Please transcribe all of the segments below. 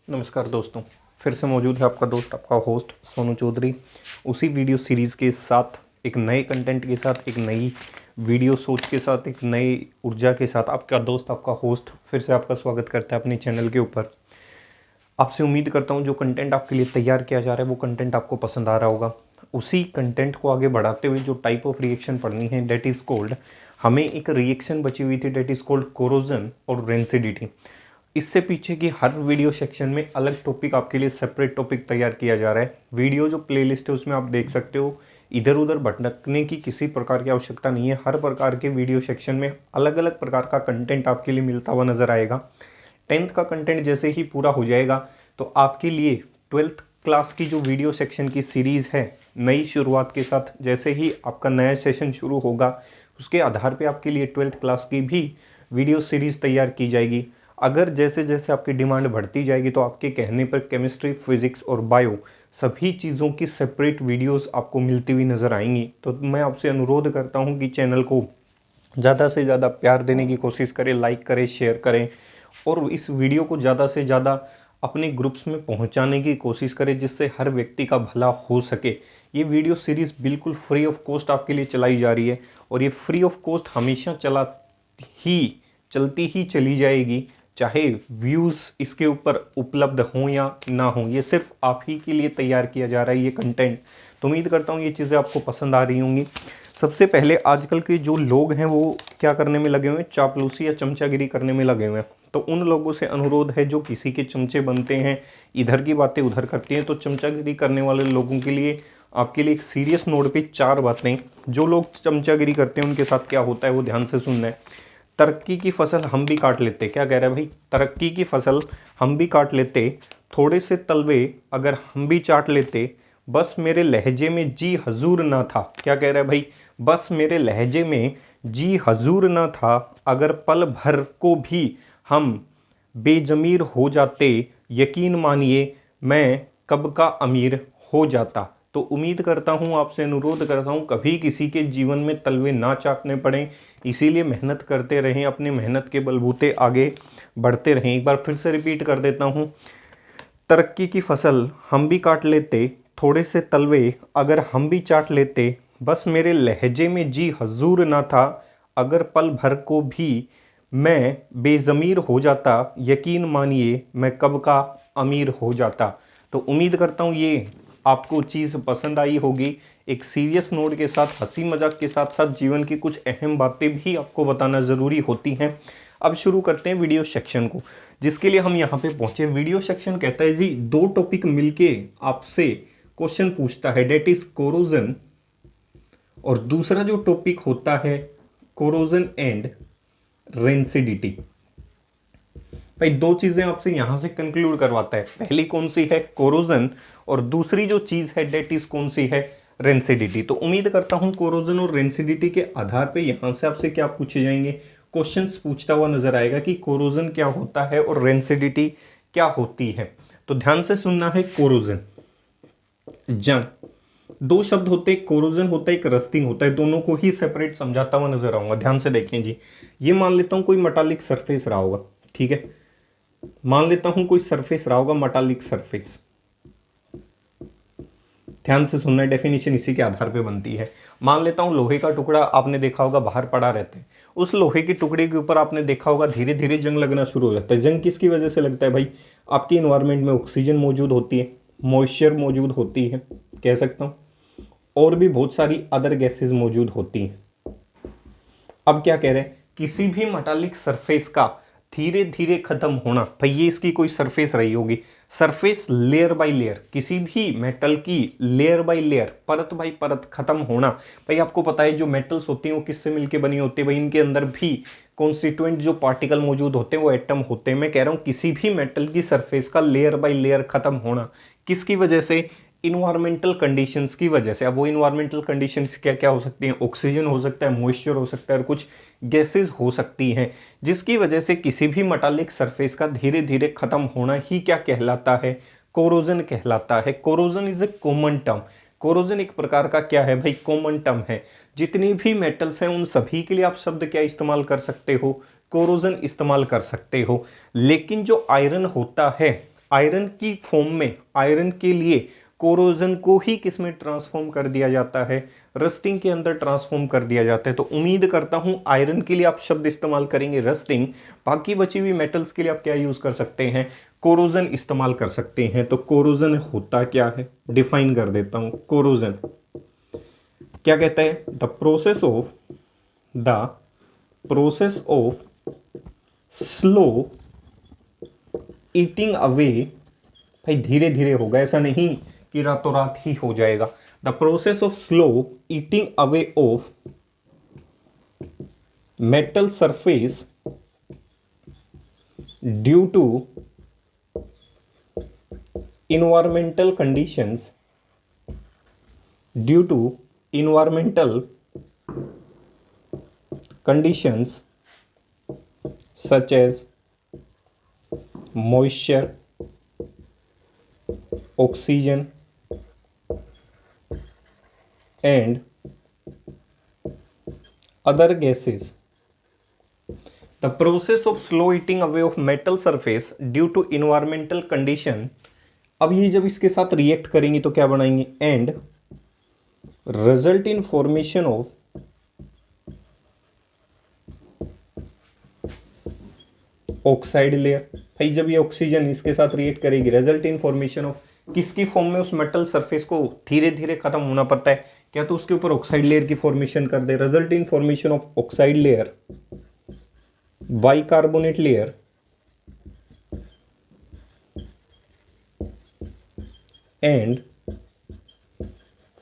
नमस्कार दोस्तों, फिर से मौजूद है आपका दोस्त, आपका होस्ट सोनू चौधरी, उसी वीडियो सीरीज़ के साथ, एक नए कंटेंट के साथ, एक नई वीडियो सोच के साथ, एक नई ऊर्जा के साथ आपका दोस्त, आपका होस्ट फिर से आपका स्वागत करता है अपने चैनल के ऊपर। आपसे उम्मीद करता हूँ जो कंटेंट आपके लिए तैयार किया जा रहा है वो कंटेंट आपको पसंद आ रहा होगा। उसी कंटेंट को आगे बढ़ाते हुए जो टाइप ऑफ रिएक्शन पढ़नी है, डेट इज़ कोल्ड, हमें एक रिएक्शन बची हुई थी, डेट इज़ कोल्ड कोरोजन और रेंसिडिटी। इससे पीछे की हर वीडियो सेक्शन में अलग टॉपिक आपके लिए सेपरेट टॉपिक तैयार किया जा रहा है। वीडियो जो प्लेलिस्ट है उसमें आप देख सकते हो, इधर उधर भटकने की किसी प्रकार की आवश्यकता नहीं है। हर प्रकार के वीडियो सेक्शन में अलग अलग प्रकार का कंटेंट आपके लिए मिलता हुआ नजर आएगा। 10th का कंटेंट जैसे ही पूरा हो जाएगा तो आपके लिए 12th क्लास की जो वीडियो सेक्शन की सीरीज़ है, नई शुरुआत के साथ, जैसे ही आपका नया सेशन शुरू होगा उसके आधार पे आपके लिए 12th क्लास की भी वीडियो सीरीज़ तैयार की जाएगी। अगर जैसे जैसे आपकी डिमांड बढ़ती जाएगी तो आपके कहने पर केमिस्ट्री, फिजिक्स और बायो सभी चीज़ों की सेपरेट वीडियोस आपको मिलती हुई नज़र आएंगी। तो मैं आपसे अनुरोध करता हूं कि चैनल को ज़्यादा से ज़्यादा प्यार देने की कोशिश करें, लाइक करें, शेयर करें और इस वीडियो को ज़्यादा से ज़्यादा अपने ग्रुप्स में पहुंचाने की कोशिश करें जिससे हर व्यक्ति का भला हो सके। ये वीडियो सीरीज़ बिल्कुल फ्री ऑफ कॉस्ट आपके लिए चलाई जा रही है और ये फ्री ऑफ कॉस्ट हमेशा चलती ही चली जाएगी, चाहे व्यूज़ इसके ऊपर उपलब्ध हों या ना हों। ये सिर्फ आप ही के लिए तैयार किया जा रहा है ये कंटेंट। तो उम्मीद करता हूँ ये चीज़ें आपको पसंद आ रही होंगी। सबसे पहले आजकल के जो लोग हैं वो क्या करने में लगे हुए हैं, चापलूसी या चमचागिरी करने में लगे हुए हैं। तो उन लोगों से अनुरोध है जो किसी के चमचे बनते हैं, इधर की बातें उधर करती हैं, तो चमचागिरी करने वाले लोगों के लिए आपके लिए एक सीरियस नोट पे 4 बातें, जो लोग चमचागिरी करते हैं उनके साथ क्या होता है वो ध्यान से सुनना है। तरक्की की फसल हम भी काट लेते, क्या कह रहा है भाई, तरक्की की फसल हम भी काट लेते, थोड़े से तलवे अगर हम भी चाट लेते, बस मेरे लहजे में जी हजूर ना था। क्या कह रहा है भाई, बस मेरे लहजे में जी हजूर ना था, अगर पल भर को भी हम बेजमीर हो जाते, यकीन मानिए मैं कब का अमीर हो जाता। तो उम्मीद करता हूँ, आपसे अनुरोध करता हूँ, कभी किसी के जीवन में तलवे ना चाटने पड़े, इसीलिए मेहनत करते रहें, अपनी मेहनत के बलबूते आगे बढ़ते रहें। एक बार फिर से रिपीट कर देता हूँ, तरक्की की फसल हम भी काट लेते, थोड़े से तलवे अगर हम भी चाट लेते, बस मेरे लहजे में जी हजूर ना था, अगर पल भर को भी मैं बेज़मीर हो जाता, यकीन मानिए मैं कब का अमीर हो जाता। तो उम्मीद करता हूँ ये आपको चीज़ पसंद आई होगी। एक सीरियस नोट के साथ, हंसी मजाक के साथ साथ जीवन की कुछ अहम बातें भी आपको बताना ज़रूरी होती हैं। अब शुरू करते हैं वीडियो सेक्शन को, जिसके लिए हम यहाँ पे पहुँचे। वीडियो सेक्शन कहता है जी, 2 टॉपिक मिलके आपसे क्वेश्चन पूछता है, डेट इज कोरोजन, और दूसरा जो टॉपिक होता है कोरोजन एंड रेंसिडिटी। भाई 2 चीजें आपसे यहां से कंक्लूड करवाता है, पहली कौन सी है, कोरोजन, और दूसरी जो चीज है डेट इज कौन सी है, रेंसिडिटी। तो उम्मीद करता हूं कोरोजन और रेंसिडिटी के आधार पे यहां से आपसे क्या पूछे जाएंगे, क्वेश्चंस पूछता हुआ नजर आएगा कि कोरोजन क्या होता है और रेंसिडिटी क्या होती है। तो ध्यान से सुनना है। कोरोजन, जंग, 2 शब्द होते हैं, कोरोजन होता है, एक रस्टिंग होता है, दोनों को ही सेपरेट समझाता हुआ नजर आऊंगा। ध्यान से देखें जी, ये मान लेता हूं कोई मेटालिक सरफेस रहा होगा, ठीक है, मान लेता हूं कोई सरफेस रहा होगा, मेटालिक सरफेस। ध्यान से सुनना, डेफिनेशन इसी के आधार पे बनती है। मान लेता हूं लोहे का टुकड़ा आपने देखा होगा बाहर पड़ा रहता है, उस लोहे के टुकड़े के ऊपर आपने देखा होगा धीरे धीरे जंग लगना शुरू हो जाता है। जंग किसकी वजह से लगता है भाई, आपकी इन्वायरमेंट में ऑक्सीजन मौजूद होती है, मॉइस्चर मौजूद होती है, कह सकता हूं, और भी बहुत सारी अदर गैसेज मौजूद होती हैं। अब क्या कह रहे हैं, किसी भी मेटालिक सरफेस का धीरे धीरे खत्म होना, भाई ये इसकी कोई सरफेस रही होगी, सरफेस लेयर बाय लेयर, किसी भी मेटल की लेयर बाय लेयर, परत बाय परत खत्म होना। भाई आपको पता है जो मेटल्स होती हैं वो किससे मिलके बनी होती है, भाई इनके अंदर भी कॉन्स्टिट्यूएंट जो पार्टिकल मौजूद होते हैं वो एटम होते हैं। मैं कह रहा हूँ किसी भी मेटल की सरफेस का लेयर बाय लेयर खत्म होना, किसकी वजह से, इन्वायरमेंटल कंडीशंस की वजह से। अब वो इन्वायरमेंटल कंडीशंस क्या क्या हो सकती हैं, ऑक्सीजन हो सकता है, मॉइस्चर हो सकता है, और कुछ गैसेस हो सकती हैं, जिसकी वजह से किसी भी मेटालिक सरफेस का धीरे धीरे खत्म होना ही क्या कहलाता है, कोरोजन कहलाता है। Corrosion is a common term. Corrosion एक प्रकार का क्या है भाई, कॉमन टर्म है। जितनी भी मेटल्स हैं उन सभी के लिए आप शब्द क्या इस्तेमाल कर सकते हो, कोरोजन इस्तेमाल कर सकते हो। लेकिन जो आयरन होता है, आयरन की फॉर्म में, आयरन के लिए कोरोजन को ही किस में ट्रांसफॉर्म कर दिया जाता है, रस्टिंग के अंदर ट्रांसफॉर्म कर दिया जाता है। तो उम्मीद करता हूं आयरन के लिए आप शब्द इस्तेमाल करेंगे रस्टिंग, बाकी बची हुई मेटल्स के लिए आप क्या यूज कर सकते हैं, कोरोजन इस्तेमाल कर सकते हैं। तो कोरोजन होता क्या है, डिफाइन कर देता हूं। कोरोजन क्या कहता है, the process of slow eating away, भाई धीरे धीरे होगा, ऐसा नहीं कि रातों रात ही हो जाएगा। The process of slow eating away of metal surface due to environmental conditions, due to environmental conditions such as moisture, oxygen and other gases. The process of slow eating away of metal surface due to environmental condition, अब ये जब इसके साथ react करेंगी तो क्या बनाएंगे, and result in formation of oxide layer. भाई जब ये ऑक्सीजन इसके साथ रिएक्ट करेगी, रिजल्ट इन फॉर्मेशन ऑफ किसकी फॉर्म में, उस मेटल सरफेस को धीरे धीरे खत्म होना पड़ता है, क्या तो उसके ऊपर ऑक्साइड लेयर की फॉर्मेशन कर दे, result in formation of oxide layer, bicarbonate layer and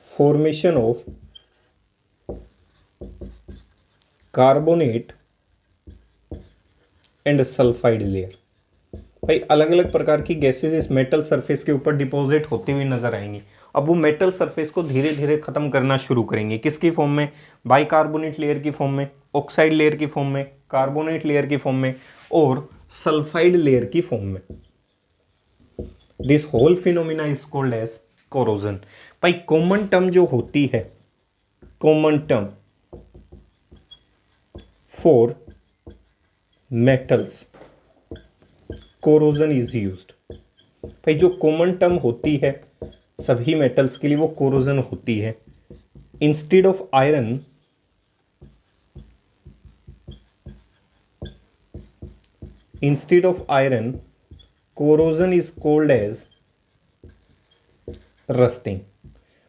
formation of carbonate and sulfide layer। भाई अलग अलग प्रकार की गैसेस इस मेटल सरफेस के ऊपर डिपॉजिट होती हुई नजर आएंगी। अब वो मेटल सरफेस को धीरे धीरे खत्म करना शुरू करेंगे, किसकी फॉर्म में, बाइकार्बोनेट लेयर की फॉर्म में, ऑक्साइड लेयर की फॉर्म में, कार्बोनेट लेयर की फॉर्म में और सल्फाइड लेयर की फॉर्म में। This whole phenomena is called as corrosion. भाई कॉमन टर्म जो होती है, common term for metals, corrosion is used. भाई जो कॉमन टर्म होती है सभी मेटल्स के लिए वो कोरोजन होती है। Instead of iron, corrosion is called as rusting.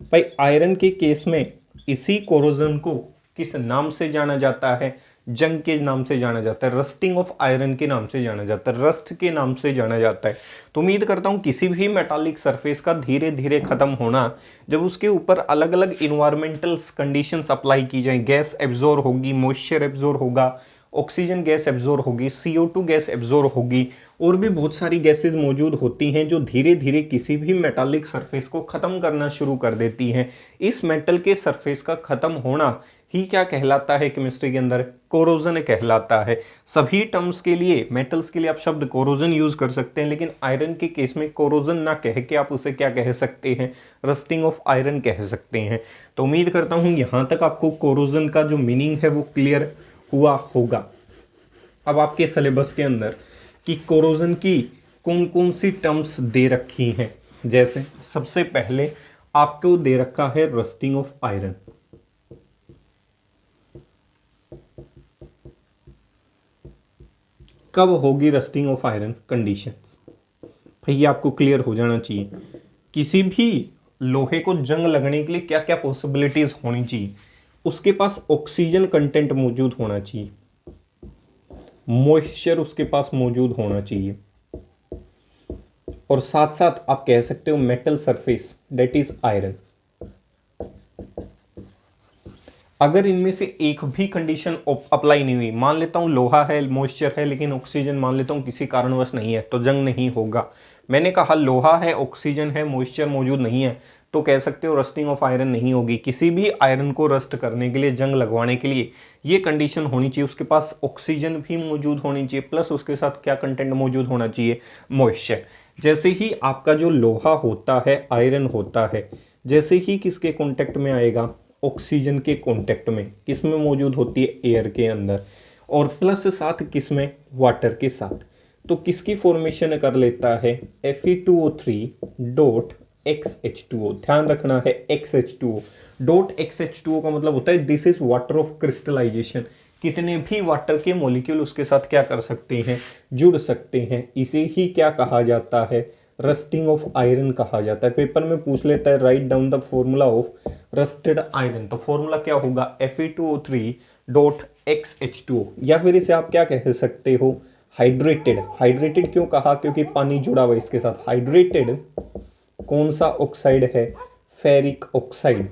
भाई आयरन के केस में इसी कोरोजन को किस नाम से जाना जाता है, जंग के नाम से जाना जाता है, रस्टिंग ऑफ आयरन के नाम से जाना जाता है, रस्ट के नाम से जाना जाता है। तो उम्मीद करता हूं किसी भी मेटालिक सरफेस का धीरे धीरे खत्म होना, जब उसके ऊपर अलग अलग इन्वायरमेंटल कंडीशंस अप्लाई की जाए, गैस एब्जॉर्ब होगी, मॉइस्चर एब्जॉर्ब होगा, ऑक्सीजन गैस एब्जॉर्ब होगी, CO2 गैस एब्जॉर्ब होगी, और भी बहुत सारी गैसेस मौजूद होती हैं जो धीरे धीरे किसी भी मेटालिक सरफेस को ख़त्म करना शुरू कर देती हैं। इस मेटल के सरफेस का ख़त्म होना ही क्या कहलाता है केमिस्ट्री के अंदर, कोरोजन कहलाता है। सभी टर्म्स के लिए, मेटल्स के लिए आप शब्द कोरोजन यूज़ कर सकते हैं, लेकिन आयरन के केस में कोरोजन ना कह के आप उसे क्या कह सकते हैं, रस्टिंग ऑफ आयरन कह सकते हैं। तो उम्मीद करता हूँ यहाँ तक आपको कोरोजन का जो मीनिंग है वो क्लियर हुआ होगा। अब आपके सिलेबस के अंदर कि कोरोजन की कौन कौन सी टर्म्स दे रखी हैं, जैसे सबसे पहले आपको दे रखा है रस्टिंग ऑफ आयरन। कब होगी रस्टिंग ऑफ आयरन कंडीशंस, भाई ये आपको क्लियर हो जाना चाहिए। किसी भी लोहे को जंग लगने के लिए क्या क्या पॉसिबिलिटीज होनी चाहिए, उसके पास ऑक्सीजन कंटेंट मौजूद होना चाहिए, मॉइस्चर उसके पास मौजूद होना चाहिए, और साथ साथ आप कह सकते हो metal surface that is iron. अगर इनमें से एक भी कंडीशन अप्लाई नहीं हुई, मान लेता हूं लोहा है, मॉइस्चर है, लेकिन ऑक्सीजन मान लेता हूं किसी कारणवश नहीं है, तो जंग नहीं होगा। मैंने कहा लोहा है, ऑक्सीजन है, मॉइस्चर मौजूद नहीं है, तो कह सकते हो रस्टिंग ऑफ आयरन नहीं होगी। किसी भी आयरन को रस्ट करने के लिए, जंग लगवाने के लिए ये कंडीशन होनी चाहिए, उसके पास ऑक्सीजन भी मौजूद होनी चाहिए, प्लस उसके साथ क्या कंटेंट मौजूद होना चाहिए, मॉइस्चर। जैसे ही आपका जो लोहा होता है, आयरन होता है, जैसे ही किसके कॉन्टेक्ट में आएगा, ऑक्सीजन के कॉन्टेक्ट में, किसमें मौजूद होती है, एयर के अंदर, और प्लस साथ किसमें, वाटर के साथ। तो किसकी फॉर्मेशन कर लेता है, Fe2O3 डॉट XH2O। ध्यान रखना है XH2O डॉट XH2O का मतलब होता है this is water of crystallisation. कितने भी वाटर के मॉलिक्यूल उसके साथ क्या कर सकते हैं, जुड़ सकते हैं। इसे ही क्या कहा जाता है, रस्टिंग ऑफ आयरन कहा जाता है। पेपर में पूछ लेता है write down the formula of rusted iron, तो फॉर्मूला क्या होगा, Fe2O3 डॉट XH2O। या फिर इसे आप क्या कह सकते हो, हाइड्रेटेड। हाइड्रेटेड क्यों कहा, क्योंकि पानी जुड़ा हुआ है इसके साथ। हाइड्रेटेड कौन सा ऑक्साइड है, फेरिक ऑक्साइड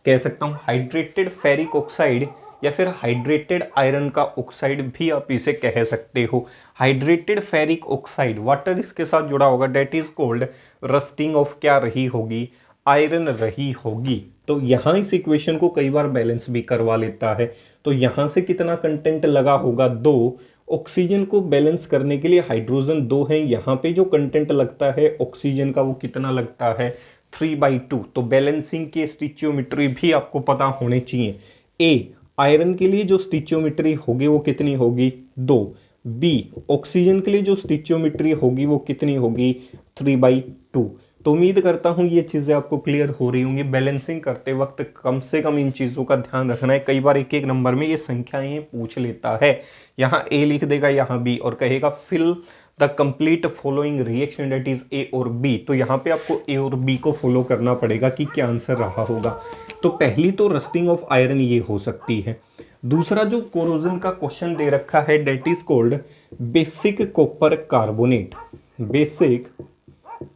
कह सकता हूं, हाइड्रेटेड फेरिक ऑक्साइड या फिर हाइड्रेटेड आयरन का ऑक्साइड भी आप इसे कह सकते हो। हाइड्रेटेड फेरिक ऑक्साइड, वाटर इसके साथ जुड़ा होगा, that is called rusting of क्या रही होगी, आयरन रही होगी। तो यहां इस इक्वेशन को कई बार बैलेंस भी करवा लेता है। तो यहां से कितना कंटेंट लगा होगा, 2। ऑक्सीजन को बैलेंस करने के लिए हाइड्रोजन 2 है, यहाँ पे जो कंटेंट लगता है ऑक्सीजन का वो कितना लगता है, 3/2। तो बैलेंसिंग की स्टिचियोमेट्री भी आपको पता होनी चाहिए। ए, आयरन के लिए जो स्टिचियोमेट्री होगी वो कितनी होगी, 2। बी, ऑक्सीजन के लिए जो स्टिचियोमेट्री होगी वो कितनी होगी, 3/2। तो उम्मीद करता हूँ ये चीज़ें आपको क्लियर हो रही होंगी। बैलेंसिंग करते वक्त कम से कम इन चीज़ों का ध्यान रखना है। कई बार एक एक नंबर में ये संख्याएं पूछ लेता है, यहाँ ए लिख देगा, यहाँ बी, और कहेगा fill the complete following reaction that is A और बी। तो यहाँ पे आपको ए और बी को फॉलो करना पड़ेगा कि क्या आंसर रहा होगा। तो पहली तो रस्टिंग ऑफ आयरन ये हो सकती है। दूसरा जो कोरोजन का क्वेश्चन दे रखा है that is called basic copper carbonate. Basic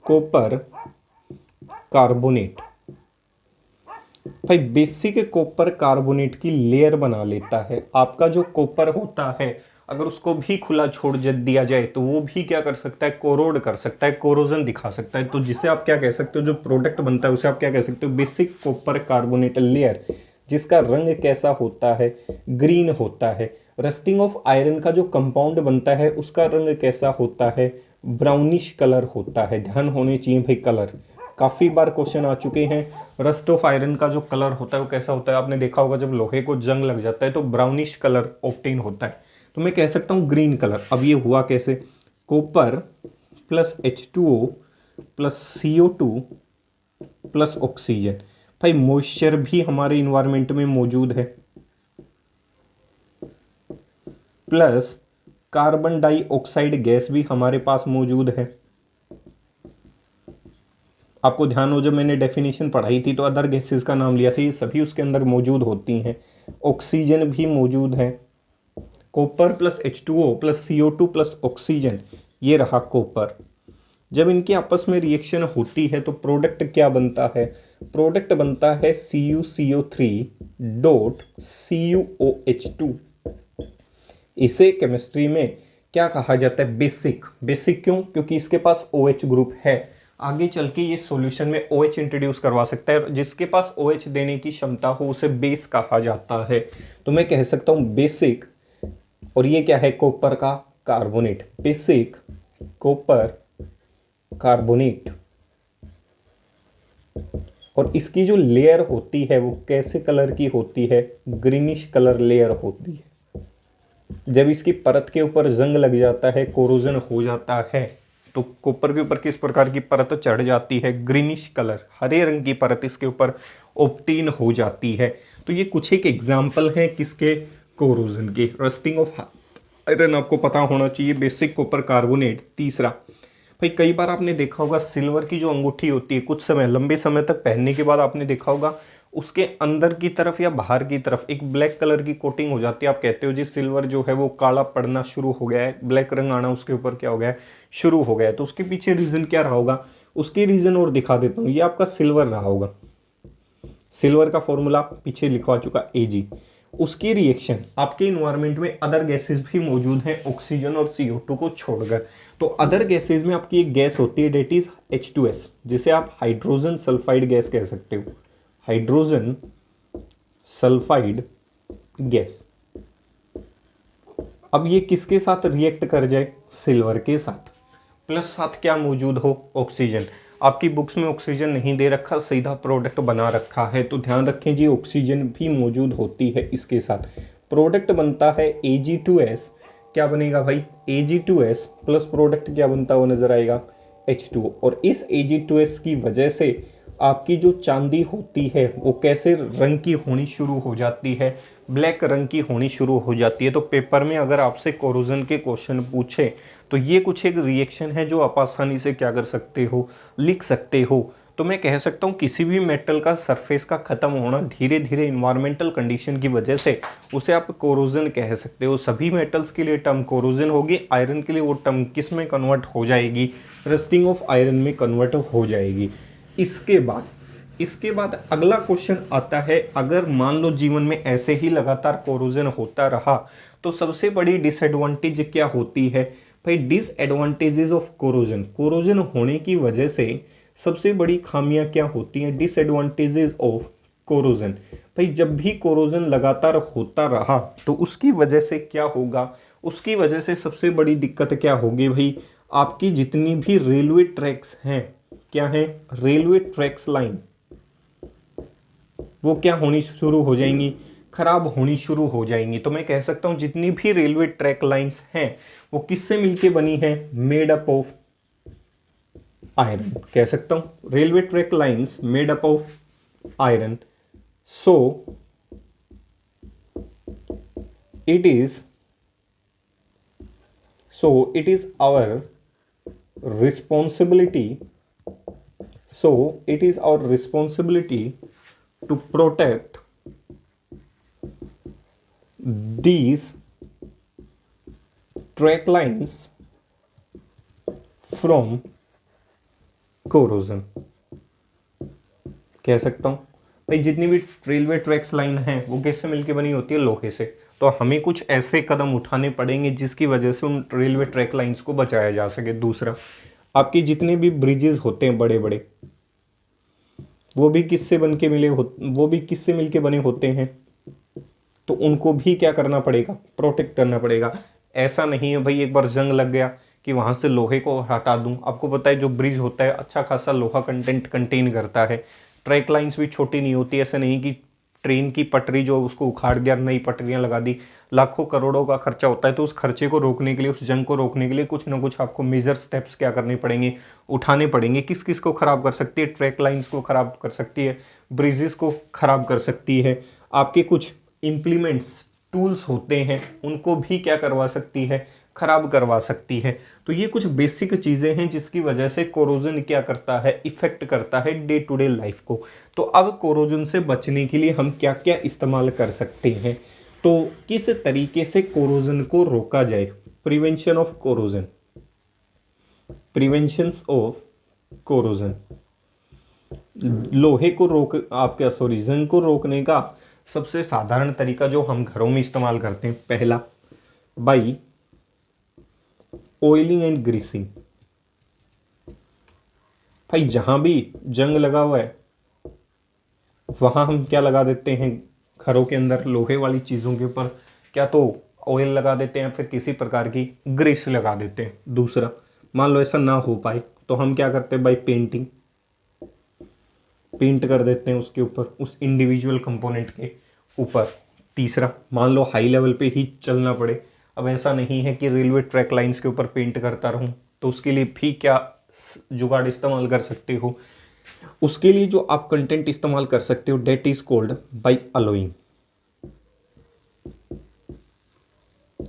copper carbonate, भाई बेसिक कॉपर कार्बोनेट की लेयर बना लेता है। आपका जो कॉपर होता है अगर उसको भी खुला छोड़ दिया जाए तो वो भी क्या कर सकता है, कोरोड कर सकता है, कोरोजन दिखा सकता है। तो जिसे आप क्या कह सकते हो, जो प्रोडक्ट बनता है उसे आप क्या कह सकते हो, बेसिक कॉपर कार्बोनेट लेयर, जिसका रंग कैसा होता है, ग्रीन होता है। रस्टिंग ऑफ आयरन का जो कंपाउंड बनता है उसका रंग कैसा होता है, ब्राउनिश कलर होता है। ध्यान होने चाहिए भाई कलर, काफ़ी बार क्वेश्चन आ चुके हैं। रस्ट ऑफ आयरन का जो कलर होता है वो कैसा होता है, आपने देखा होगा जब लोहे को जंग लग जाता है तो ब्राउनिश कलर ऑब्टेन होता है। तो मैं कह सकता हूँ ग्रीन कलर। अब ये हुआ कैसे, copper plus H2O plus CO2 plus oxygen. भाई मॉइस्चर भी हमारे इन्वायरमेंट में मौजूद है, प्लस कार्बन डाइऑक्साइड गैस भी हमारे पास मौजूद है। आपको ध्यान हो जब मैंने डेफिनेशन पढ़ाई थी तो अदर गैसेस का नाम लिया था, ये सभी उसके अंदर मौजूद होती हैं। ऑक्सीजन भी मौजूद है। Copper plus H2O plus CO2 plus oxygen, ये रहा कॉपर। जब इनकी आपस में रिएक्शन होती है तो प्रोडक्ट क्या बनता है, प्रोडक्ट बनता है CuCO3 डॉट CuOH2। इसे केमिस्ट्री में क्या कहा जाता है, बेसिक। बेसिक क्यों, क्योंकि इसके पास OH ग्रुप है। आगे चल के ये सॉल्यूशन में OH इंट्रोड्यूस करवा सकता है। जिसके पास OH देने की क्षमता हो उसे बेस कहा जाता है। तो मैं कह सकता हूँ बेसिक, और ये क्या है, कॉपर का कार्बोनेट, बेसिक कॉपर कार्बोनेट। और इसकी जो लेयर होती है वो कैसे कलर की होती है, ग्रीनिश कलर लेयर होती है। जब इसकी परत के ऊपर जंग लग जाता है, कोरोजन हो जाता है, तो कॉपर के ऊपर किस प्रकार की परत चढ़ जाती है, ग्रीनिश कलर, हरे रंग की परत इसके ऊपर ऑब्टेन हो जाती है। तो ये कुछ एक एग्जाम्पल हैं किसके, कोरोजन के। रस्टिंग ऑफ आयरन आपको पता होना चाहिए, बेसिक कॉपर कार्बोनेट। तीसरा, भाई कई बार आपने देखा होगा सिल्वर की जो अंगूठी होती है, कुछ समय लंबे समय तक पहनने के बाद आपने देखा होगा उसके अंदर की तरफ या बाहर की तरफ एक ब्लैक कलर की कोटिंग हो जाती है। आप कहते हो जी सिल्वर जो है वो काला पड़ना शुरू हो गया है, ब्लैक रंग आना उसके ऊपर क्या हो गया है, शुरू हो गया है। तो उसके पीछे रीज़न क्या रहा होगा, उसकी रीज़न और दिखा देता हूँ। ये आपका सिल्वर रहा होगा, सिल्वर का फॉर्मूला पीछे लिखवा चुका Ag। उसकी रिएक्शन आपके इन्वायरमेंट में अदर गैसेस भी मौजूद हैं ऑक्सीजन और CO2 को छोड़कर। तो अदर गैसेस में आपकी एक गैस होती है डेट इज H2S, जिसे आप हाइड्रोजन सल्फाइड गैस कह सकते हो, हाइड्रोजन सल्फाइड गैस। अब ये किसके साथ रिएक्ट कर जाए, सिल्वर के साथ, प्लस साथ क्या मौजूद हो, ऑक्सीजन। आपकी बुक्स में ऑक्सीजन नहीं दे रखा, सीधा प्रोडक्ट बना रखा है, तो ध्यान रखें जी ऑक्सीजन भी मौजूद होती है इसके साथ। प्रोडक्ट बनता है Ag2S क्या बनेगा भाई, Ag2S प्लस प्रोडक्ट क्या बनता हुआ नजर आएगा, H2O। और इस Ag2S की वजह से आपकी जो चांदी होती है वो कैसे रंग की होनी शुरू हो जाती है, ब्लैक रंग की होनी शुरू हो जाती है। तो पेपर में अगर आपसे कोरोजन के क्वेश्चन पूछे तो ये कुछ एक रिएक्शन है जो आप आसानी से क्या कर सकते हो, लिख सकते हो। तो मैं कह सकता हूँ किसी भी मेटल का सरफेस का ख़त्म होना धीरे धीरे इन्वायरमेंटल कंडीशन की वजह से उसे आप कोरोजन कह सकते हो। सभी मेटल्स के लिए टर्म कोरोजन होगी, आयरन के लिए वो टर्म किस में कन्वर्ट हो जाएगी, रस्टिंग ऑफ आयरन में कन्वर्ट हो जाएगी। इसके बाद अगला क्वेश्चन आता है, अगर मान लो जीवन में ऐसे ही लगातार कोरोजन होता रहा तो सबसे बड़ी डिसएडवांटेज क्या होती है भाई, डिसएडवांटेजेस ऑफ कोरोजन, कोरोजन होने की वजह से सबसे बड़ी खामियां क्या होती हैं, डिसएडवांटेजेस ऑफ कोरोजन। भाई जब भी कोरोजन लगातार होता रहा तो उसकी वजह से क्या होगा, उसकी वजह से सबसे बड़ी दिक्कत क्या होगी भाई, आपकी जितनी भी रेलवे ट्रैक्स हैं, क्या है, रेलवे ट्रैक्स लाइन, वो क्या होनी शुरू हो जाएंगी, खराब होनी शुरू हो जाएंगी। तो मैं कह सकता हूं जितनी भी रेलवे ट्रैक लाइंस हैं वो किससे मिलके बनी है, मेड अप ऑफ आयरन, कह सकता हूं railway track lines made up of iron. So it is our responsibility to protect these track lines from corrosion। कह सकता हूं भाई जितनी भी रेलवे ट्रैक्स लाइन है वो किससे मिलकर बनी होती है, लोहे से। तो हमें कुछ ऐसे कदम उठाने पड़ेंगे जिसकी वजह से उन रेलवे ट्रैक लाइंस को बचाया जा सके। दूसरा, आपके जितने भी ब्रिजेस होते हैं बड़े बड़े, वो भी किससे मिलके बने होते हैं, तो उनको भी क्या करना पड़ेगा, प्रोटेक्ट करना पड़ेगा। ऐसा नहीं है भाई एक बार जंग लग गया कि वहां से लोहे को हटा दूं। आपको पता है जो ब्रिज होता है अच्छा खासा लोहा कंटेंट कंटेन करता है। ट्रैक लाइंस भी छोटी नहीं होती, ऐसे नहीं कि ट्रेन की पटरी जो उसको उखाड़ दिया, नई पटरियां लगा दी, लाखों करोड़ों का खर्चा होता है। तो उस खर्चे को रोकने के लिए, उस जंग को रोकने के लिए कुछ ना कुछ आपको मेजर स्टेप्स क्या करने पड़ेंगे, उठाने पड़ेंगे। किस किस को खराब कर सकती है, ट्रैक लाइंस को खराब कर सकती है, ब्रिजेस को खराब कर सकती है, आपके कुछ इम्प्लीमेंट्स टूल्स होते हैं उनको भी क्या करवा सकती है, खराब करवा सकती है। तो ये कुछ बेसिक चीज़ें हैं जिसकी वजह से कोरोजन क्या करता है, इफेक्ट करता है डे टू डे लाइफ को। तो अब कोरोजन से बचने के लिए हम क्या क्या इस्तेमाल कर सकते हैं, तो किस तरीके से कोरोजन को रोका जाए, prevention of corrosion, preventions of corrosion, लोहे को जंग को रोकने का सबसे साधारण तरीका जो हम घरों में इस्तेमाल करते हैं, पहला बाई ऑयलिंग एंड ग्रीसिंग। भाई जहां भी जंग लगा हुआ है वहां हम क्या लगा देते हैं, घरों के अंदर लोहे वाली चीजों के ऊपर क्या तो ऑयल लगा देते हैं, फिर किसी प्रकार की ग्रीस लगा देते हैं। दूसरा, मान लो ऐसा ना हो पाए तो हम क्या करते हैं, बाई पेंट कर देते हैं उसके ऊपर, उस इंडिविजुअल कंपोनेंट के ऊपर। तीसरा, मान लो हाई लेवल पे ही चलना पड़े, अब ऐसा नहीं है कि रेलवे ट्रैक लाइंस के ऊपर पेंट करता रहूं, तो उसके लिए भी क्या जुगाड़ इस्तेमाल कर सकते हो, उसके लिए जो आप कंटेंट इस्तेमाल कर सकते हो that is called by alloying.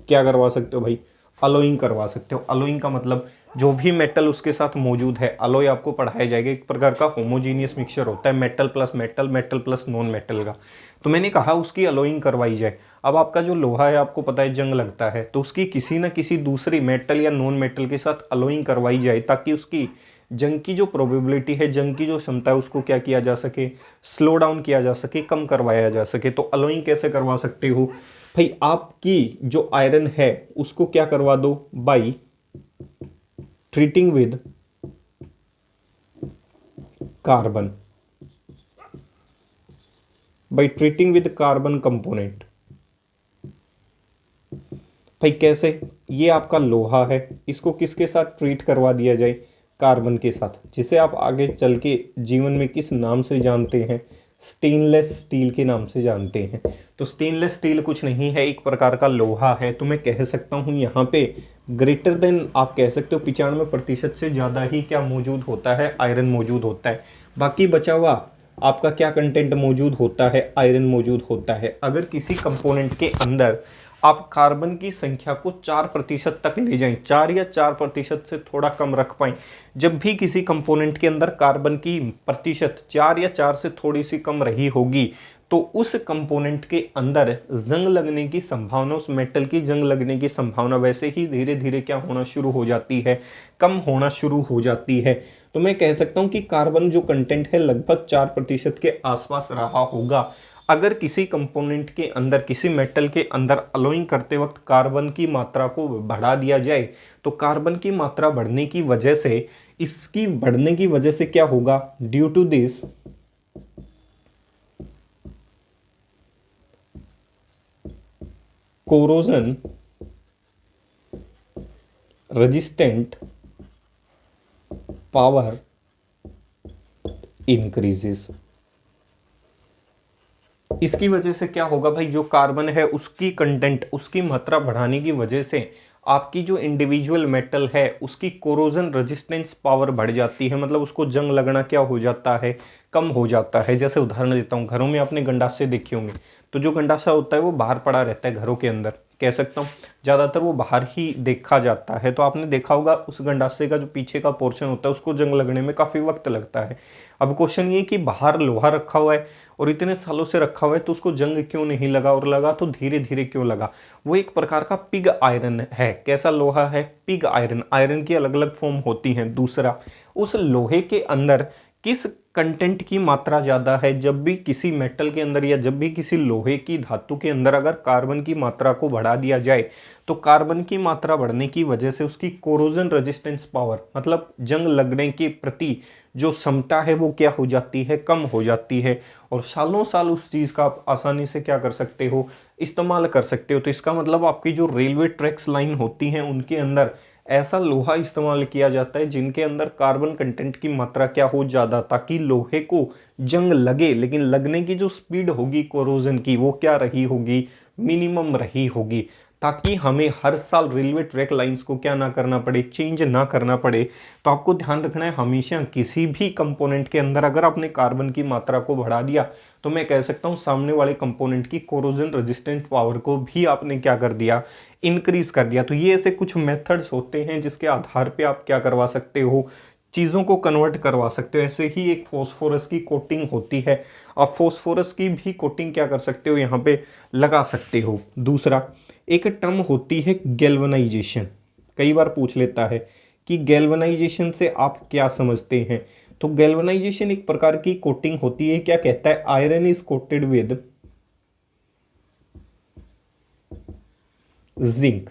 क्या करवा सकते हो भाई, अलोइंग करवा सकते हो। अलोइंग का मतलब जो भी मेटल उसके साथ मौजूद है, अलोय आपको पढ़ाया जाएगा, एक प्रकार का होमोजीनियस मिक्सचर होता है metal plus metal, metal plus non metal का। तो मैंने कहा उसकी अलोइंग करवाई जाए। अब आपका जो लोहा है आपको पता है जंग लगता है, तो उसकी किसी ना किसी दूसरी मेटल या नॉन मेटल के साथ अलोइंग करवाई जाए ताकि उसकी जंग की जो प्रोबेबिलिटी है, जंग की जो क्षमता है, उसको क्या किया जा सके, स्लो डाउन किया जा सके, कम करवाया जा सके। तो अलोइंग कैसे करवा सकते हो भाई, आपकी जो आयरन है उसको क्या करवा दो, by treating with carbon, by treating with carbon component. भाई कैसे, ये आपका लोहा है, इसको किसके साथ ट्रीट करवा दिया जाए, कार्बन के साथ, जिसे आप आगे चल के जीवन में किस नाम से जानते हैं, स्टेनलेस स्टील के नाम से जानते हैं। तो स्टेनलेस स्टील कुछ नहीं है, एक प्रकार का लोहा है। तो मैं कह सकता हूँ यहाँ पे ग्रेटर देन आप कह सकते हो 95% से ज़्यादा ही क्या मौजूद होता है, आयरन मौजूद होता है। बाकी बचा हुआ आपका क्या कंटेंट मौजूद होता है, आयरन मौजूद होता है। अगर किसी कंपोनेंट के अंदर आप कार्बन की संख्या को 4% तक ले जाएं, 4 या 4% से थोड़ा कम रख पाएं, जब भी किसी कंपोनेंट के अंदर कार्बन की प्रतिशत 4 या 4 से थोड़ी सी कम रही होगी, तो उस कंपोनेंट के अंदर जंग लगने की संभावना, उस मेटल की जंग लगने की संभावना वैसे ही धीरे धीरे क्या होना शुरू हो जाती है, कम होना शुरू हो जाती है। तो मैं कह सकता हूं कि कार्बन जो कंटेंट है लगभग 4% के आसपास रहा होगा। अगर किसी कंपोनेंट के अंदर, किसी मेटल के अंदर अलोइंग करते वक्त कार्बन की मात्रा को बढ़ा दिया जाए, तो कार्बन की मात्रा बढ़ने की वजह से, इसकी बढ़ने की वजह से क्या होगा, due to this corrosion resistant power increases. इसकी वजह से क्या होगा भाई, जो कार्बन है उसकी कंटेंट, उसकी मात्रा बढ़ाने की वजह से आपकी जो इंडिविजुअल मेटल है उसकी कोरोजन रेजिस्टेंस पावर बढ़ जाती है। मतलब उसको जंग लगना क्या हो जाता है, कम हो जाता है। जैसे उदाहरण देता हूँ, घरों में आपने गंडासे देखे होंगे, तो जो गंडासा होता है वो बाहर पड़ा रहता है घरों के अंदर, कह सकता हूँ ज़्यादातर वो बाहर ही देखा जाता है। तो आपने देखा होगा उस गंडासे का जो पीछे का पोर्शन होता है उसको जंग लगने में काफ़ी वक्त लगता है। अब क्वेश्चन ये कि बाहर लोहा रखा हुआ है और इतने सालों से रखा हुआ है, तो उसको जंग क्यों नहीं लगा, और लगा तो धीरे धीरे क्यों लगा। वो एक प्रकार का पिग आयरन है। कैसा लोहा है, पिग आयरन। आयरन की अलग अलग फॉर्म होती हैं। दूसरा, उस लोहे के अंदर किस कंटेंट की मात्रा ज़्यादा है। जब भी किसी मेटल के अंदर या जब भी किसी लोहे की धातु के अंदर अगर कार्बन की मात्रा को बढ़ा दिया जाए, तो कार्बन की मात्रा बढ़ने की वजह से उसकी कोरोजन रेजिस्टेंस पावर, मतलब जंग लगने के प्रति जो क्षमता है वो क्या हो जाती है, कम हो जाती है। और सालों साल उस चीज़ का आप आसानी से क्या कर सकते हो, इस्तेमाल कर सकते हो। तो इसका मतलब आपकी जो रेलवे ट्रैक्स लाइन होती हैं उनके अंदर ऐसा लोहा इस्तेमाल किया जाता है जिनके अंदर कार्बन कंटेंट की मात्रा क्या हो ज़्यादा, ताकि लोहे को जंग लगे, लेकिन लगने की जो स्पीड होगी कोरोजन की वो क्या रही होगी, मिनिमम रही होगी, ताकि हमें हर साल रेलवे ट्रैक लाइंस को क्या ना करना पड़े, चेंज ना करना पड़े। तो आपको ध्यान रखना है, हमेशा किसी भी कंपोनेंट के अंदर अगर आपने कार्बन की मात्रा को बढ़ा दिया, तो मैं कह सकता हूँ सामने वाले कंपोनेंट की कोरोजन रेजिस्टेंट पावर को भी आपने क्या कर दिया, इंक्रीज कर दिया। तो ये ऐसे कुछ मेथड्स होते हैं जिसके आधार पे आप क्या करवा सकते हो, चीज़ों को कन्वर्ट करवा सकते हो। ऐसे ही एक फॉस्फोरस की कोटिंग होती है, आप फॉस्फोरस की भी कोटिंग क्या कर सकते हो, यहाँ पे लगा सकते हो। दूसरा, एक टर्म होती है गैल्वनाइजेशन। कई बार पूछ लेता है कि गैल्वनाइजेशन से आप क्या समझते हैं। तो गैल्वनाइजेशन एक प्रकार की कोटिंग होती है। क्या कहता है, iron is coated with zinc.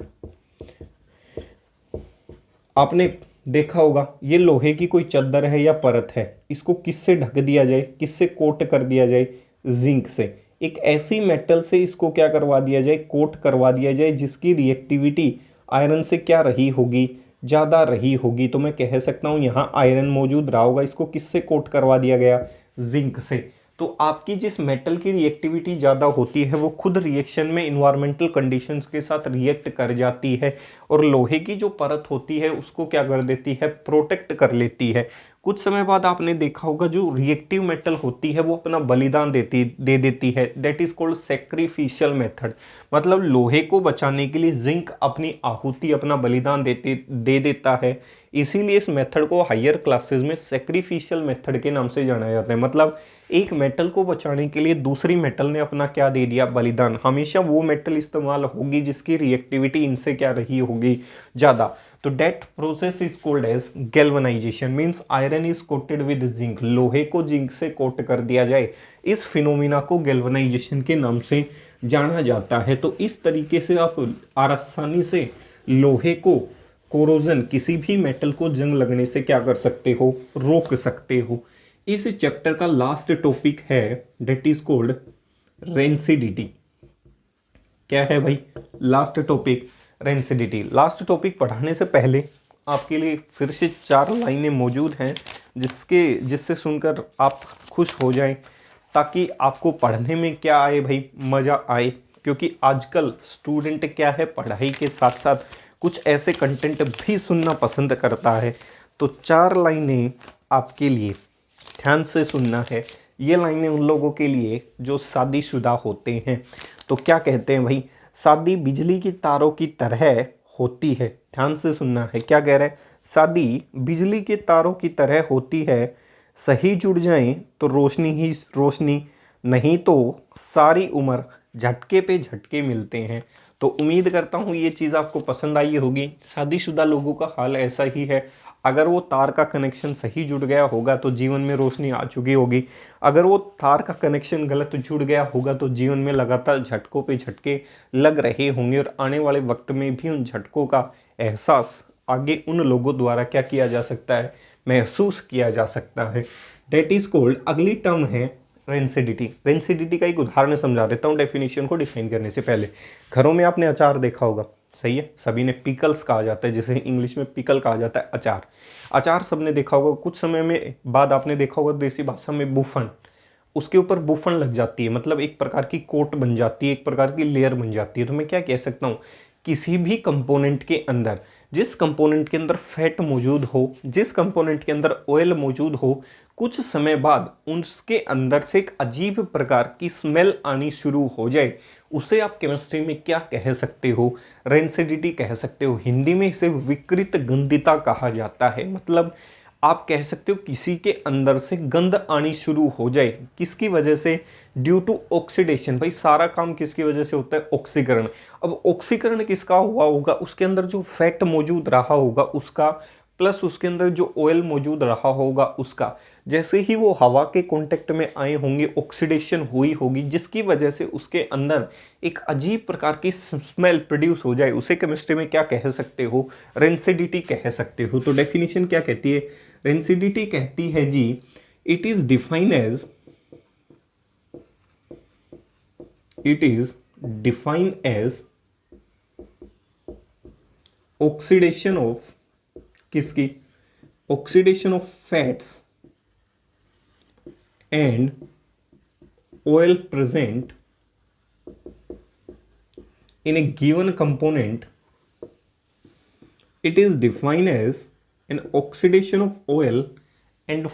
आपने देखा होगा ये लोहे की कोई चद्दर है या परत है, इसको किससे ढक दिया जाए, किससे कोट कर दिया जाए, जिंक से। एक ऐसी मेटल से इसको क्या करवा दिया जाए, कोट करवा दिया जाए जिसकी रिएक्टिविटी आयरन से क्या रही होगी, ज़्यादा रही होगी। तो मैं कह सकता हूँ यहाँ आयरन मौजूद रहा होगा, इसको किससे कोट करवा दिया गया, जिंक से। तो आपकी जिस मेटल की रिएक्टिविटी ज़्यादा होती है वो खुद रिएक्शन में इन्वायरमेंटल कंडीशंस के साथ रिएक्ट कर जाती है, और लोहे की जो परत होती है उसको क्या कर देती है, प्रोटेक्ट कर लेती है। कुछ समय बाद आपने देखा होगा जो रिएक्टिव मेटल होती है वो अपना बलिदान दे देती है। That is called sacrificial method. मतलब लोहे को बचाने के लिए जिंक अपनी आहुति, अपना बलिदान दे देता है। इसीलिए इस मेथड को हायर क्लासेस में सेक्रीफिशियल मेथड के नाम से जाना जाता है। मतलब एक मेटल को बचाने के लिए दूसरी मेटल ने अपना क्या दे दिया, बलिदान। हमेशा वो मेटल इस्तेमाल होगी जिसकी रिएक्टिविटी इनसे क्या रही होगी, ज़्यादा। तो that process is called as galvanization. Means iron is coated with zinc, लोहे को जिंक से कोट कर दिया जाए। इस फिनोमिना को गैल्वनाइजेशन के नाम से जाना जाता है। तो इस तरीके से आप आसानी से लोहे को, कोरोजन, किसी भी मेटल को जंग लगने से क्या कर सकते हो, रोक सकते हो। इस चैप्टर का लास्ट टॉपिक है दैट इज कॉल्ड रेंसिडिटी। क्या है भाई, last topic rancidity. Last topic पढ़ाने से पहले आपके लिए फिर से 4 लाइनें मौजूद हैं जिससे सुनकर आप खुश हो जाएं। ताकि आपको पढ़ने में क्या आए भाई, मज़ा आए। क्योंकि आजकल स्टूडेंट क्या है, पढ़ाई के साथ साथ कुछ ऐसे कंटेंट भी सुनना पसंद करता है। तो 4 लाइनें आपके लिए ध्यान से सुनना है। ये लाइनें उन लोगों के लिए जो शादीशुदा होते हैं। तो क्या कहते हैं भाई, शादी बिजली की तारों की तरह होती है। ध्यान से सुनना है, क्या कह रहा है, शादी बिजली के तारों की तरह होती है, सही जुड़ जाएं तो रोशनी ही रोशनी, नहीं तो सारी उम्र झटके पे झटके मिलते हैं। तो उम्मीद करता हूँ ये चीज़ आपको पसंद आई होगी। शादीशुदा लोगों का हाल ऐसा ही है। अगर वो तार का कनेक्शन सही जुड़ गया होगा तो जीवन में रोशनी आ चुकी होगी। अगर वो तार का कनेक्शन गलत जुड़ गया होगा तो जीवन में लगातार झटकों पे झटके लग रहे होंगे, और आने वाले वक्त में भी उन झटकों का एहसास आगे उन लोगों द्वारा क्या किया जा सकता है, महसूस किया जा सकता है। That is called. अगली टर्म है रेंसिडिटी। रेंसिडिटी का एक उदाहरण समझा देता हूँ डेफिनेशन को डिफाइन करने से पहले। घरों में आपने अचार देखा होगा, सही है, सभी ने पिकल्स कहा जाता है, जिसे इंग्लिश में पिकल कहा जाता है, अचार। अचार सबने देखा होगा। कुछ समय में बाद आपने देखा होगा देसी भाषा में बूफन, उसके ऊपर बूफन लग जाती है, मतलब एक प्रकार की कोट बन जाती है, एक प्रकार की लेयर बन जाती है। तो मैं क्या कह सकता हूँ, किसी भी कंपोनेंट के अंदर, जिस कंपोनेंट के अंदर फैट मौजूद हो, जिस कंपोनेंट के अंदर ऑयल मौजूद हो, कुछ समय बाद उसके अंदर से एक अजीब प्रकार की स्मेल आनी शुरू हो जाए, उसे आप केमिस्ट्री में क्या कह सकते हो, रेंसिडिटी कह सकते हो। हिंदी में इसे विकृत गंधिता कहा जाता है। मतलब आप कह सकते हो किसी के अंदर से गंध आनी शुरू हो जाए, किसकी वजह से, ड्यू टू ऑक्सीडेशन। भाई सारा काम किसकी वजह से होता है, ऑक्सीकरण। अब ऑक्सीकरण किसका हुआ होगा, उसके अंदर जो फैट मौजूद रहा होगा उसका, प्लस उसके अंदर जो ऑयल मौजूद रहा होगा उसका। जैसे ही वो हवा के कांटेक्ट में आए होंगे, ऑक्सीडेशन हुई होगी, जिसकी वजह से उसके अंदर एक अजीब प्रकार की स्मेल प्रोड्यूस हो जाए, उसे केमिस्ट्री में क्या कह सकते हो, रेंसिडिटी कह सकते हो। तो डेफिनेशन क्या कहती है, रेंसिडिटी कहती है जी, it is define as, it is define as oxidation of, किसकी, oxidation of fats and oil present in a given component. It is defined as an oxidation of oil and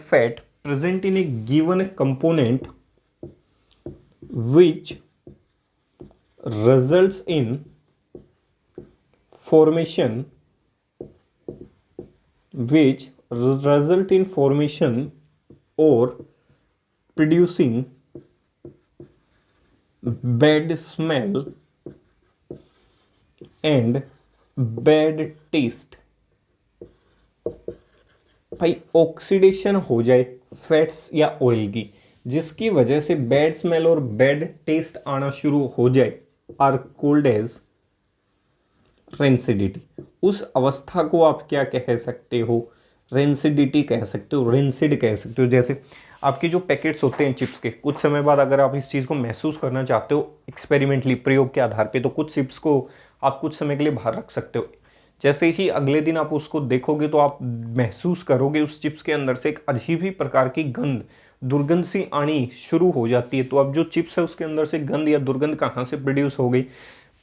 fat present in a given component which results in formation, which result in formation or producing bad smell and bad taste। भाई oxidation हो जाए fats या oil की, जिसकी वजह से bad smell और bad taste आना शुरू हो जाए, आर कोल्ड एज रेंसिडिटी। उस अवस्था को आप क्या कह सकते हो, रेंसिडिटी कह सकते हो, रेंसिड कह सकते हो। जैसे आपके जो पैकेट्स होते हैं चिप्स के, कुछ समय बाद अगर आप इस चीज़ को महसूस करना चाहते हो एक्सपेरिमेंटली, प्रयोग के आधार पे, तो कुछ चिप्स को आप कुछ समय के लिए बाहर रख सकते हो। जैसे ही अगले दिन आप उसको देखोगे तो आप महसूस करोगे उस चिप्स के अंदर से एक अजीब ही प्रकार की गंध, दुर्गंध सी आनी शुरू हो जाती है। तो अब जो चिप्स है उसके अंदर से गंध या दुर्गंध कहाँ से प्रोड्यूस हो गई,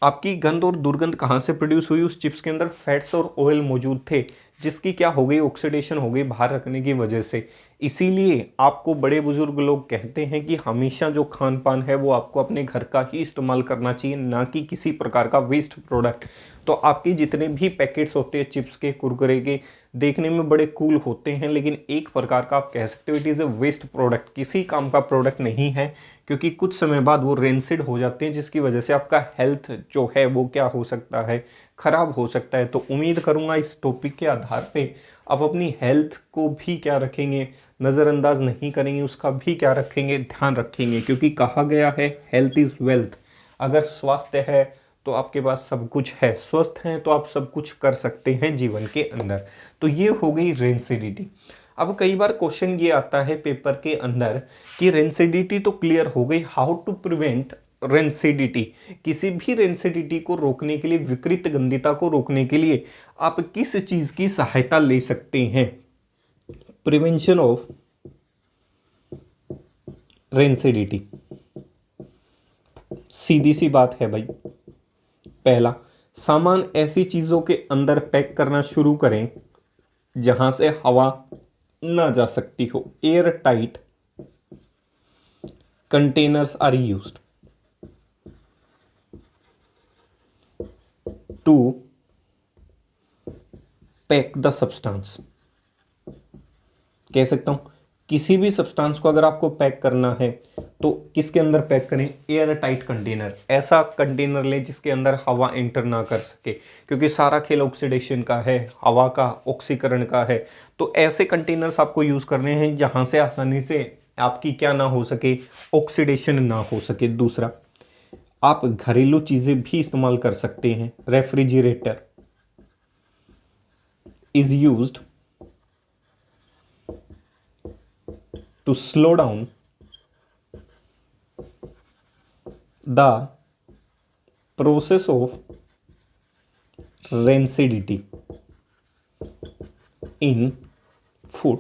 आपकी गंध और दुर्गंध कहाँ से प्रोड्यूस हुई, उस चिप्स के अंदर फैट्स और ऑयल मौजूद थे, जिसकी क्या हो गई, ऑक्सीडेशन हो गई बाहर रखने की वजह से। इसीलिए आपको बड़े बुजुर्ग लोग कहते हैं कि हमेशा जो खान पान है वो आपको अपने घर का ही इस्तेमाल करना चाहिए, ना कि किसी प्रकार का वेस्ट प्रोडक्ट। तो आपके जितने भी पैकेट्स होते हैं चिप्स के, कुरकुरे के, देखने में बड़े कूल होते हैं, लेकिन एक प्रकार का आप कह सकते हो it is a waste product, किसी काम का प्रोडक्ट नहीं है, क्योंकि कुछ समय बाद वो रेंसिड हो जाते हैं, जिसकी वजह से आपका हेल्थ जो है वो क्या हो सकता है, खराब हो सकता है। तो उम्मीद करूँगा इस टॉपिक के आधार पे आप अपनी हेल्थ को भी क्या रखेंगे, नज़रअंदाज नहीं करेंगे, उसका भी क्या रखेंगे, ध्यान रखेंगे, क्योंकि कहा गया है हेल्थ इज़ वेल्थ। अगर स्वास्थ्य है तो आपके पास सब कुछ है, स्वस्थ हैं तो आप सब कुछ कर सकते हैं जीवन के अंदर। तो ये हो गई रेंसिडिटी। अब कई बार क्वेश्चन ये आता है पेपर के अंदर कि रेंसिडिटी तो क्लियर हो गई, हाउ टू प्रिवेंट रेंसिडिटी। किसी भी रेंसिडिटी को रोकने के लिए, विकृत गंधिता को रोकने के लिए आप किस चीज़ की सहायता ले सकते हैं, प्रिवेंशन ऑफ रेंसिडिटी। सीधी सी बात है भाई, पहला, सामान ऐसी चीज़ों के अंदर पैक करना शुरू करें जहां से हवा ना जा सकती हो। Airtight containers are used to pack the substance. कह सकता हूं किसी भी सब्सटेंस को अगर आपको पैक करना है तो किसके अंदर पैक करें? Air tight container. ऐसा कंटेनर लें जिसके अंदर हवा एंटर ना कर सके, क्योंकि सारा खेल ऑक्सीडेशन का है, हवा का, ऑक्सीकरण का है। तो ऐसे कंटेनर्स आपको यूज करने हैं जहां से आसानी से आपकी क्या ना हो सके? ऑक्सीडेशन ना हो सके। दूसरा, आप घरेलू चीजें भी इस्तेमाल कर सकते हैं। Refrigerator is used to slow down the process of rancidity in food।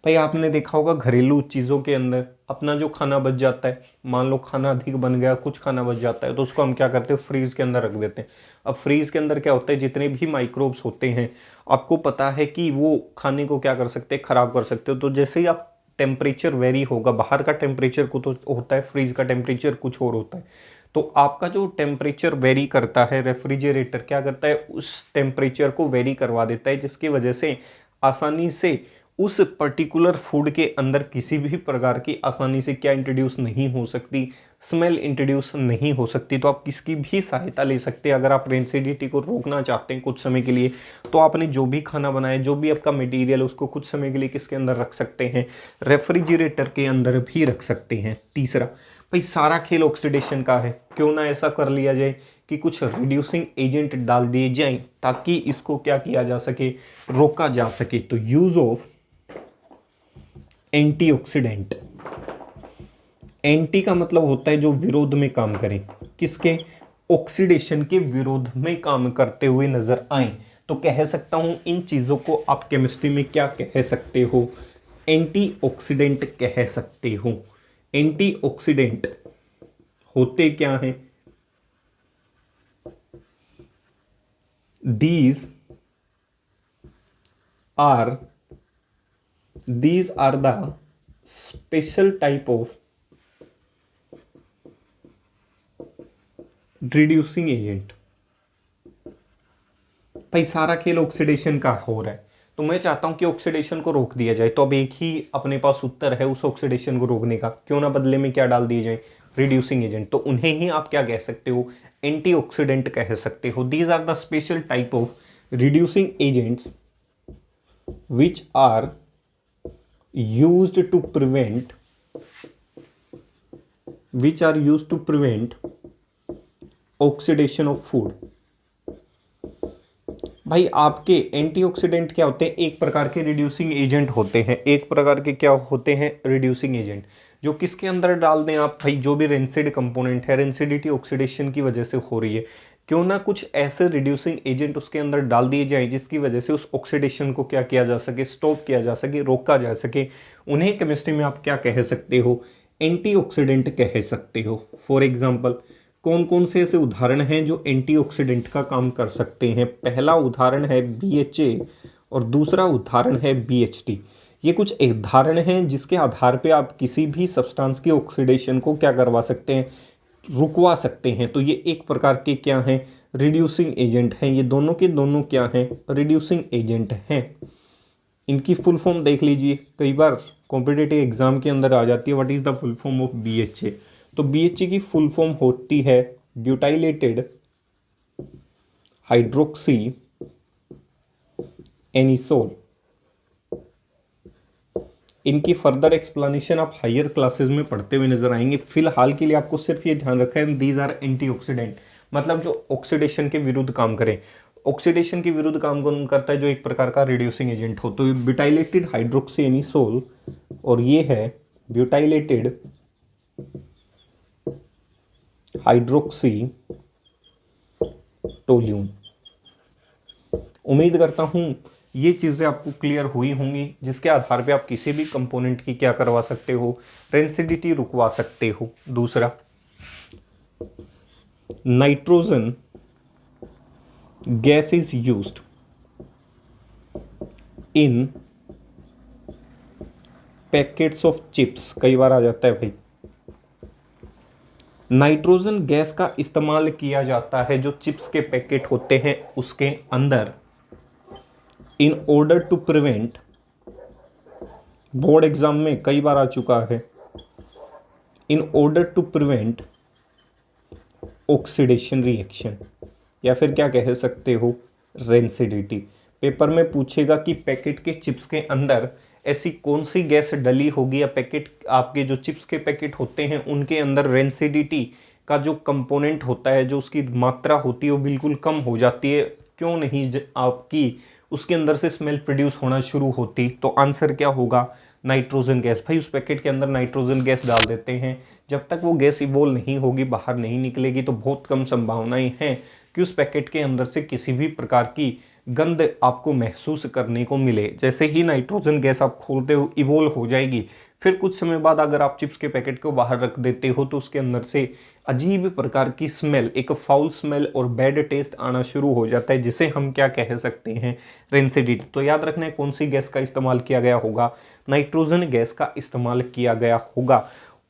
भाई आपने देखा होगा घरेलू चीज़ों के अंदर अपना जो खाना बच जाता है, मान लो खाना अधिक बन गया, कुछ खाना बच जाता है, तो उसको हम क्या करते हैं? फ्रीज के अंदर रख देते हैं। अब फ्रीज के अंदर क्या होता है? जितने भी माइक्रोब्स होते हैं आपको पता है कि वो खाने को क्या कर सकते हैं? खराब कर सकते हो। तो जैसे ही आप टेम्परेचर वेरी होगा, बाहर का टेम्परेचर कुछ होता है, फ्रीज का टेम्परेचर कुछ और होता है, तो आपका जो टेम्परेचर वेरी करता है, रेफ्रिजरेटर क्या करता है? उस टेम्परेचर को वेरी करवा देता है, जिसकी वजह से आसानी से उस पर्टिकुलर फूड के अंदर किसी भी प्रकार की आसानी से क्या इंट्रोड्यूस नहीं हो सकती? स्मेल इंट्रोड्यूस नहीं हो सकती। तो आप किसकी भी सहायता ले सकते हैं अगर आप रेंसिडिटी को रोकना चाहते हैं कुछ समय के लिए। तो आपने जो भी खाना बनाया, जो भी आपका मटेरियल, उसको कुछ समय के लिए किसके अंदर रख सकते हैं? रेफ्रिजरेटर के अंदर भी रख सकते हैं। तीसरा, भाई सारा खेल ऑक्सीडेशन का है, क्यों ना ऐसा कर लिया जाए कि कुछ रिड्यूसिंग एजेंट डाल दिए जाएं ताकि इसको क्या किया जा सके? रोका जा सके। तो यूज ऑफ एंटीऑक्सीडेंट। एंटी का मतलब होता है जो विरोध में काम करें, किसके? ऑक्सीडेशन के विरोध में काम करते हुए नजर आए। तो कह सकता हूं इन चीजों को आप केमिस्ट्री में क्या कह सकते हो? एंटीऑक्सीडेंट कह सकते हो। एंटीऑक्सीडेंट होते क्या हैं? these are the special type of reducing agent। भाई सारा खेल ऑक्सीडेशन का हो रहा है, तो मैं चाहता हूं कि ऑक्सीडेशन को रोक दिया जाए। तो अब एक ही अपने पास उत्तर है उस ऑक्सीडेशन को रोकने का, क्यों ना बदले में क्या डाल दिए जाए? Reducing agent. तो उन्हें ही आप क्या कह सकते हो? एंटीऑक्सीडेंट कह सकते हो। These are the special type of reducing agents which are used to prevent oxidation of food। भाई आपके एंटीऑक्सीडेंट क्या होते हैं? एक प्रकार के रिड्यूसिंग एजेंट होते हैं। एक प्रकार के क्या होते हैं? रिड्यूसिंग एजेंट, जो किसके अंदर डाल दें आप? भाई जो भी रेंसिड कंपोनेंट है, रेंसिडिटी ऑक्सीडेशन की वजह से हो रही है, क्यों ना कुछ ऐसे रिड्यूसिंग एजेंट उसके अंदर डाल दिए जाए जिसकी वजह से उस ऑक्सीडेशन को क्या किया जा सके? स्टॉप किया जा सके, रोका जा सके। उन्हें केमिस्ट्री में आप क्या कह सकते हो? एंटीऑक्सीडेंट कह सकते हो। फॉर एग्जाम्पल, कौन कौन से ऐसे उदाहरण हैं जो एंटीऑक्सीडेंट का काम कर सकते हैं? पहला उदाहरण है BHA और दूसरा उदाहरण है BHT। ये कुछ उदाहरण हैं जिसके आधार पे आप किसी भी सब्सटेंस की ऑक्सीडेशन को क्या करवा सकते हैं? रुकवा सकते हैं। तो ये एक प्रकार के क्या हैं? रिड्यूसिंग एजेंट हैं। ये दोनों के दोनों क्या हैं? रिड्यूसिंग एजेंट हैं। इनकी फुल फॉर्म देख लीजिए, कई बार कॉम्पिटिटिव एग्जाम के अंदर आ जाती है। What is the full form of BHA? तो BHA की फुल फॉर्म होती है ब्यूटाइलेटेड हाइड्रोक्सी एनिसोल। इनकी फर्दर एक्सप्लेनेशन आप हायर क्लासेस में पढ़ते हुए नजर आएंगे। फिलहाल के लिए आपको सिर्फ ये ध्यान रखना है दीज आर एंटीऑक्सीडेंट, मतलब जो ऑक्सीडेशन के विरुद्ध काम करें। ऑक्सीडेशन के विरुद्ध काम कौन करता है? जो एक प्रकार का रिड्यूसिंग एजेंट हो। तो ये ब्यूटाइलेटेड हाइड्रोक्सी एनिसोल और ये है ब्यूटाइलेटेड हाइड्रोक्सी टोल्यून। उम्मीद करता हूं ये चीज़ें आपको क्लियर हुई होंगी, जिसके आधार पे आप किसी भी कंपोनेंट की क्या करवा सकते हो, रेंसिडिटी रुकवा सकते हो। दूसरा, nitrogen gas is used in packets of chips. कई बार आ जाता है भाई, नाइट्रोजन गैस का इस्तेमाल किया जाता है जो चिप्स के पैकेट होते हैं उसके अंदर, in order to prevent, board exam में कई बार आ चुका है, in order to prevent oxidation reaction, या फिर क्या कह सकते हो, रेंसिडिटी। पेपर में पूछेगा कि पैकेट के चिप्स के अंदर ऐसी कौन सी गैस डली होगी, या पैकेट आपके जो चिप्स के पैकेट होते हैं उनके अंदर रेंसिडिटी का जो कंपोनेंट होता है, जो उसकी मात्रा होती है वो बिल्कुल कम हो जाती है, क्यों नहीं आपकी उसके अंदर से स्मेल प्रोड्यूस होना शुरू होती। तो आंसर क्या होगा, नाइट्रोजन गैस। भाई उस पैकेट के अंदर नाइट्रोजन गैस डाल देते हैं, जब तक वो गैस इवोल्व नहीं होगी, बाहर नहीं निकलेगी, तो बहुत कम संभावनाएं हैं कि उस पैकेट के अंदर से किसी भी प्रकार की गंध आपको महसूस करने को मिले। जैसे ही नाइट्रोजन गैस आप खोलते हो इवोल्व हो जाएगी, फिर कुछ समय बाद अगर आप चिप्स के पैकेट को बाहर रख देते हो तो उसके अंदर से अजीब प्रकार की स्मेल, एक फाउल स्मेल और बैड टेस्ट आना शुरू हो जाता है, जिसे हम क्या कह सकते हैं, रेंसिडिटी। तो याद रखना है कौन सी गैस का इस्तेमाल किया गया होगा, नाइट्रोजन गैस का इस्तेमाल किया गया होगा।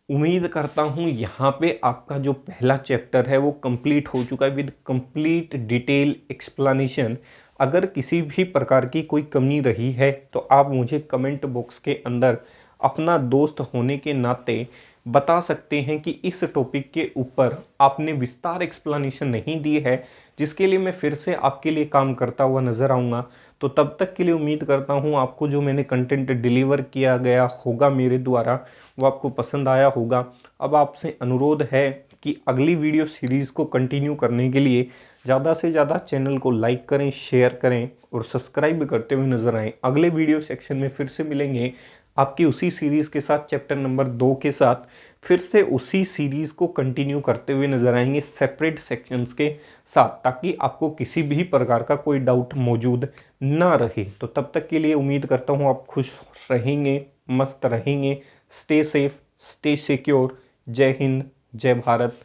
उम्मीद करता हूँ यहाँ पे आपका जो पहला चैप्टर है वो कंप्लीट हो चुका है विद कंप्लीट डिटेल एक्सप्लेनेशन। अगर किसी भी प्रकार की कोई कमी रही है तो आप मुझे कमेंट बॉक्स के अंदर अपना दोस्त होने के नाते बता सकते हैं कि इस टॉपिक के ऊपर आपने विस्तार एक्सप्लेनेशन नहीं दी है, जिसके लिए मैं फिर से आपके लिए काम करता हुआ नज़र आऊँगा। तो तब तक के लिए उम्मीद करता हूँ आपको जो मैंने कंटेंट डिलीवर किया गया होगा मेरे द्वारा वो आपको पसंद आया होगा। अब आपसे अनुरोध है कि अगली वीडियो सीरीज़ को कंटिन्यू करने के लिए ज़्यादा से ज़्यादा चैनल को लाइक करें, शेयर करें और सब्सक्राइब करते हुए नज़र आएँ। अगले वीडियो सेक्शन में फिर से मिलेंगे आपकी उसी सीरीज़ के साथ, चैप्टर नंबर 2 के साथ, फिर से उसी सीरीज़ को कंटिन्यू करते हुए नजर आएंगे सेपरेट सेक्शंस के साथ, ताकि आपको किसी भी प्रकार का कोई डाउट मौजूद ना रहे। तो तब तक के लिए उम्मीद करता हूँ आप खुश रहेंगे, मस्त रहेंगे। Stay safe, stay secure. जय हिंद, जय भारत।